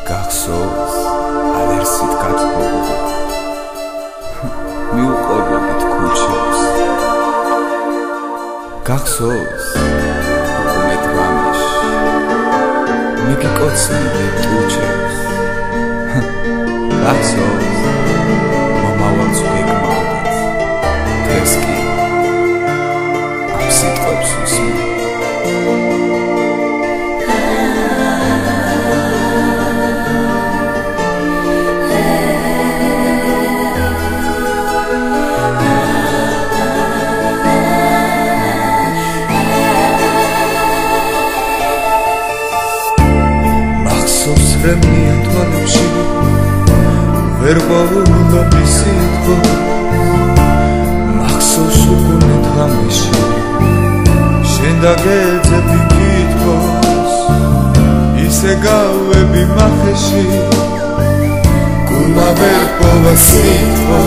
გახსოვს ალერსით გათბობ მიუყვებოდით ქუჩებს გახსოვს უკუნე დრამაში მიგიკოცნით ტუჩებს გახსოვს მომავალს გეგმავდით დღეს კი ამ სიტყვებს ვისმენთ რემნია თვალებში ვერ ყვავილობ სიტყვა მახსოვს უკუნე დღამში შენ დაგეძებდი კითხვას ისე გავები მახეში გულმა ვერ პოვა სიტყვა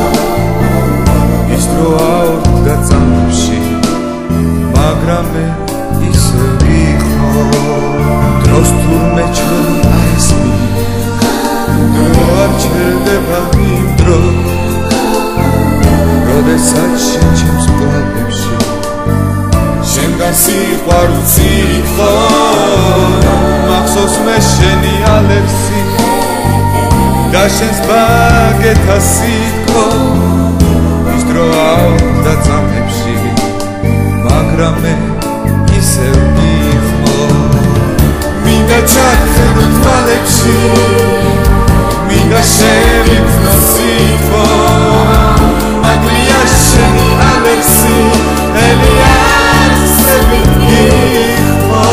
ის დრო აორთდა წამებში მაგრამ მე ისე ვიყო დროს თურმე ჩვენი ჩერდება იმ დრო როდესაც შენ ჩემს კლავებში შენგან სიყვარულს ითხოვ მახსოვს მე შენი ალერსი და შენს ბაგეთა სიტყვა ის დრო აორთდა წამებში მაგრამ მე ისევ ვიყო მინდა ჩახედო თვალებში მინდა შევიფნო სიტყვა მაგლია შენი ალერსი ელიასებით გიხმო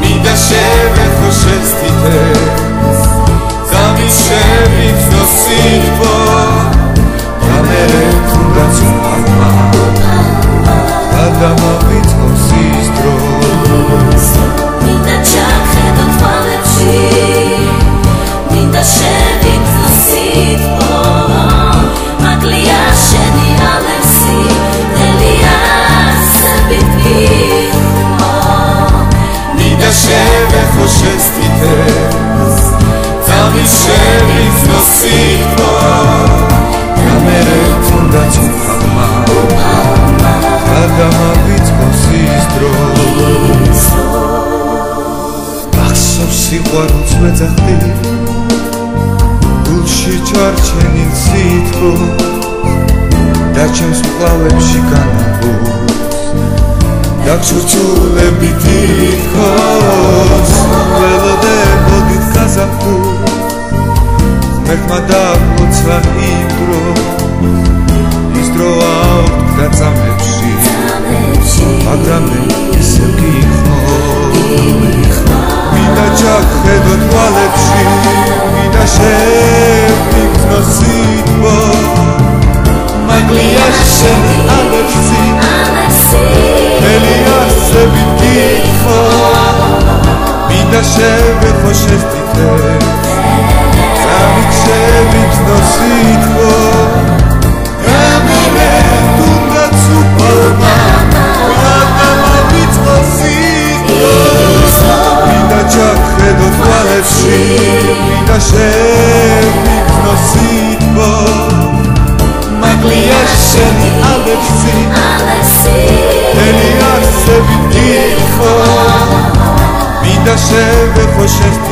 მინდა შევეხო შენს თითებს ძამის შევიფნო სიტყვა და მერე თუნდაც უყარმა გადამავიწყოს ის დრო მინდა ჩახედო თვალებში მინდა შევიფნო სიტყვა მაგლია შენი ალერსი ელიასებით გიხმო მინდა შევეხო შენს თითებს ძამის შევიფნო სიტყვა და მერე თუნდაც უყარმა გადამავიწყოს ის დრო გახსოვს სიყვარულს ვეძახდი გულში ჩარჩენილ სიტყვა და ჩემს მკლავებში განაბურს და ჩურჩულებით ითხოვს ველოდებოდით გაზაფხულს ღმერთმა დაგლოცა იმ დრო ის დრო აორთდა წამებში მაგრამ მე ისევ გიხმო მინდა ჩახედო თვალებში მინდა შევიფნო სიტყვა მაგლია შენი ალერსი ელიასებით გიხმო მინდა შევეხო შენს თითებს ძამით შევიფნო სიტყვა და მერე თუნდაც უყარმა გადამავიწყოს სიტყვა მინდა ჩახედო თვალებში მინდა შევიფნო სიტყვა მაგლია შენი ალერსი ელიასებით გიხმო მინდა შევეხო შენს